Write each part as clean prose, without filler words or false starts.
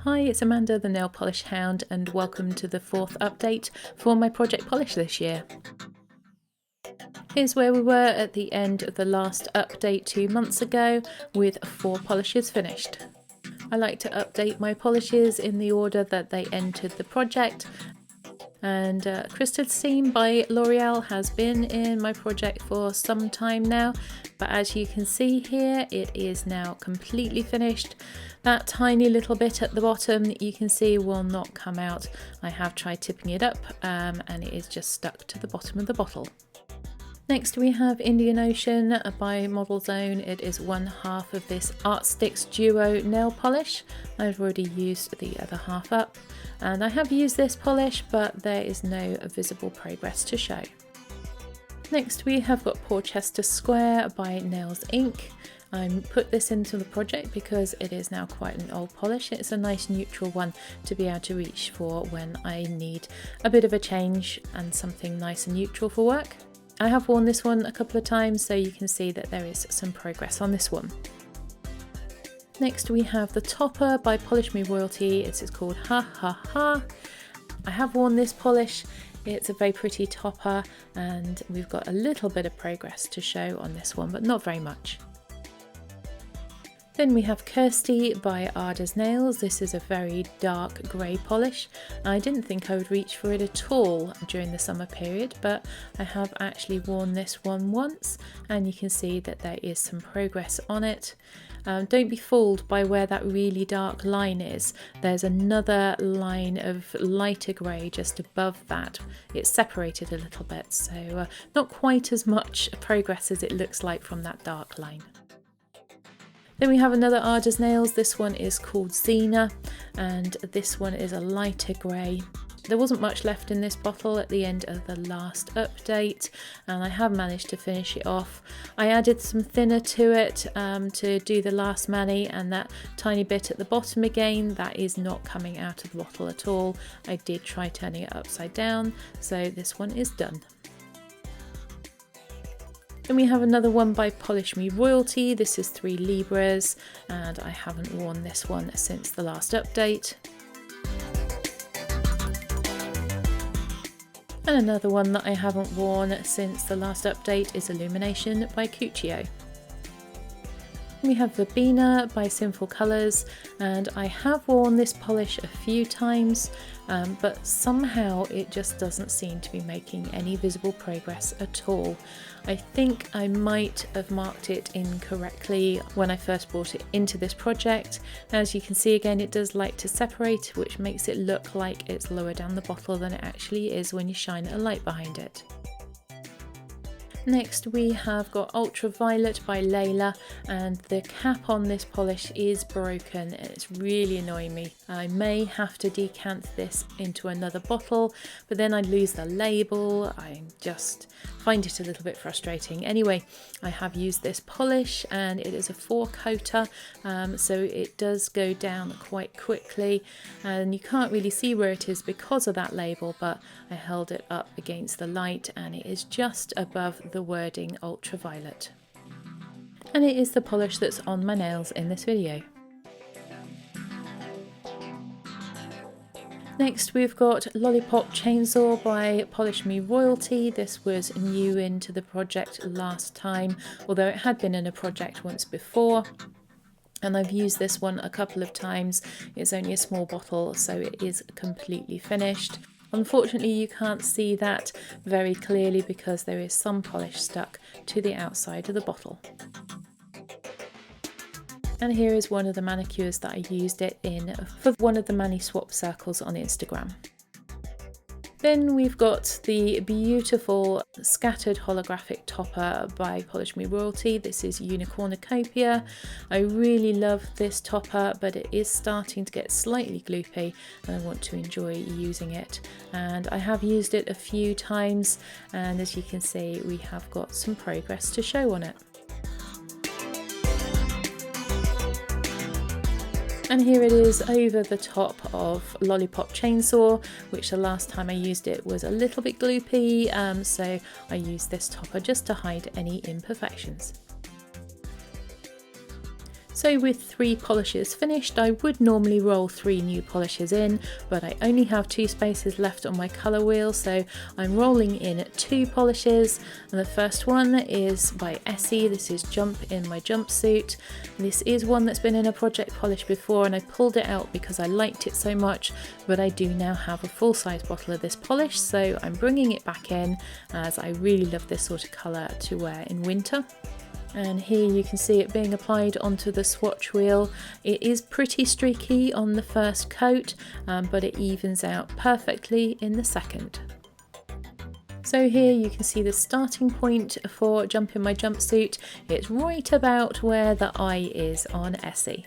Hi, it's Amanda, the Nail Polish Hound, and welcome to the fourth update for my project polish this year. Here's where we were at the end of the last update 2 months ago with 4 polishes finished. I like to update my polishes in the order that they entered the project, and Crystal Seam by L'Oreal has been in my project for some time now, but as you can see here, it is now completely finished. That tiny little bit at the bottom that you can see will not come out. I have tried tipping it up and it is just stuck to the bottom of the bottle. Next we have Indian Ocean by Model Zone. It is one half of this Art Sticks Duo nail polish. I've already used the other half up, and I have used this polish, but there is no visible progress to show. Next we have got Porchester Square by Nails Inc. I put this into the project because it is now quite an old polish. It's a nice neutral one to be able to reach for when I need a bit of a change and something nice and neutral for work. I have worn this one a couple of times, so you can see that there is some progress on this one. Next we have the Topper by Polish Me Royalty. It is called Ha Ha Ha. I have worn this polish. It's a very pretty topper and we've got a little bit of progress to show on this one, but not very much. Then we have Kirsty by Ada's Nails. This is a very dark grey polish. I didn't think I would reach for it at all during the summer period, but I have actually worn this one once and you can see that there is some progress on it. Don't be fooled by where that really dark line is. There's another line of lighter grey just above that. It's separated a little bit, so not quite as much progress as it looks like from that dark line. Then we have another Ada's Nails. This one is called Xena, and this one is a lighter grey. There wasn't much left in this bottle at the end of the last update, and I have managed to finish it off. I added some thinner to it to do the last mani, and that tiny bit at the bottom again, that is not coming out of the bottle at all. I did try turning it upside down, so this one is done. Then we have another one by Polish Me Royalty. This is 3 Libras, and I haven't worn this one since the last update. And another one that I haven't worn since the last update is Illumination by Cuccio. We have Verbena by Sinful Colours, and I have worn this polish a few times, but somehow it just doesn't seem to be making any visible progress at all. I think I might have marked it incorrectly when I first brought it into this project. As you can see again, it does like to separate, which makes it look like it's lower down the bottle than it actually is when you shine a light behind it. Next we have got Ultraviolet by Layla, and the cap on this polish is broken and it's really annoying me. I may have to decant this into another bottle, but then I'd lose the label. I just find it a little bit frustrating. Anyway, I have used this polish and it is a 4-coater, so it does go down quite quickly and you can't really see where it is because of that label, but I held it up against the light and it is just above the wording Ultraviolet. And it is the polish that's on my nails in this video. Next we've got Lollipop Chainsaw by Polish Me Royalty. This was new into the project last time, although it had been in a project once before. And I've used this one a couple of times. It's only a small bottle, so it is completely finished. Unfortunately, you can't see that very clearly because there is some polish stuck to the outside of the bottle. And here is one of the manicures that I used it in for one of the mani swap circles on Instagram. Then we've got the beautiful scattered holographic topper by Polish Me Royalty. This is Unicornucopia. I really love this topper, but it is starting to get slightly gloopy and I want to enjoy using it. And I have used it a few times, and as you can see, we have got some progress to show on it. And here it is over the top of Lollipop Chainsaw, which the last time I used it was a little bit gloopy, so I used this topper just to hide any imperfections. So with 3 polishes finished, I would normally roll 3 new polishes in, but I only have 2 spaces left on my colour wheel, so I'm rolling in 2 polishes. And the first one is by Essie. This is Jump in My Jumpsuit. This is one that's been in a project polish before, and I pulled it out because I liked it so much, but I do now have a full-size bottle of this polish, so I'm bringing it back in as I really love this sort of colour to wear in winter. And here you can see it being applied onto the swatch wheel. It is pretty streaky on the first coat, but it evens out perfectly in the second. So here you can see the starting point for Jump in My Jumpsuit. It's right about where the eye is on Essie.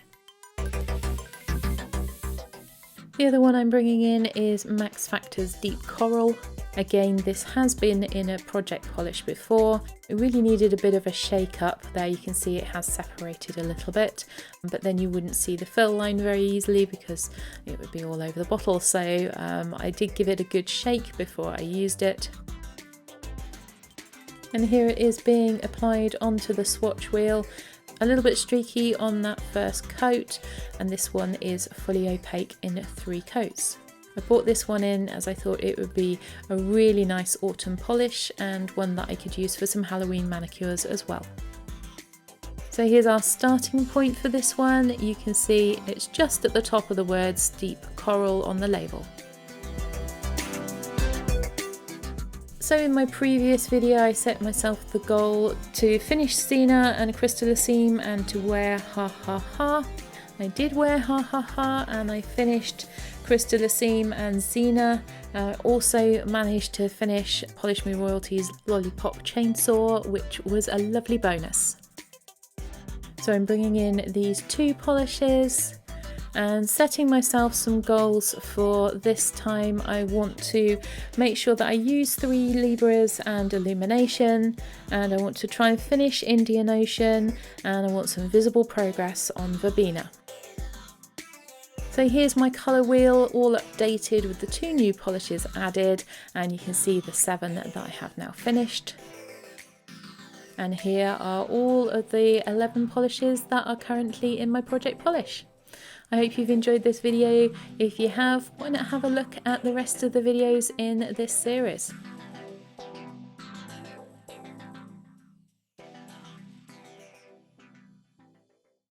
The other one I'm bringing in is Max Factor's Deep Coral. Again, this has been in a project polish before. It really needed a bit of a shake up. There you can see it has separated a little bit, but then you wouldn't see the fill line very easily because it would be all over the bottle. So I did give it a good shake before I used it. And here it is being applied onto the swatch wheel. A little bit streaky on that first coat, and this one is fully opaque in 3 coats. I bought this one in as I thought it would be a really nice autumn polish and one that I could use for some Halloween manicures as well. So here's our starting point for this one. You can see it's just at the top of the words Deep Coral on the label. So in my previous video I set myself the goal to finish Xena and Crystalline and to wear Ha Ha Ha. I did wear Ha Ha Ha and I finished Crystalline and Xena. Also managed to finish Polish Me Royalties Lollipop Chainsaw, which was a lovely bonus. So I'm bringing in these 2 polishes and setting myself some goals for this time. I want to make sure that I use 3 Libras and Illumination, and I want to try and finish Indian Ocean, and I want some visible progress on Verbena. So here's my colour wheel all updated with the 2 new polishes added, and you can see the 7 that I have now finished. And here are all of the 11 polishes that are currently in my project polish. I hope you've enjoyed this video. If you have, why not have a look at the rest of the videos in this series.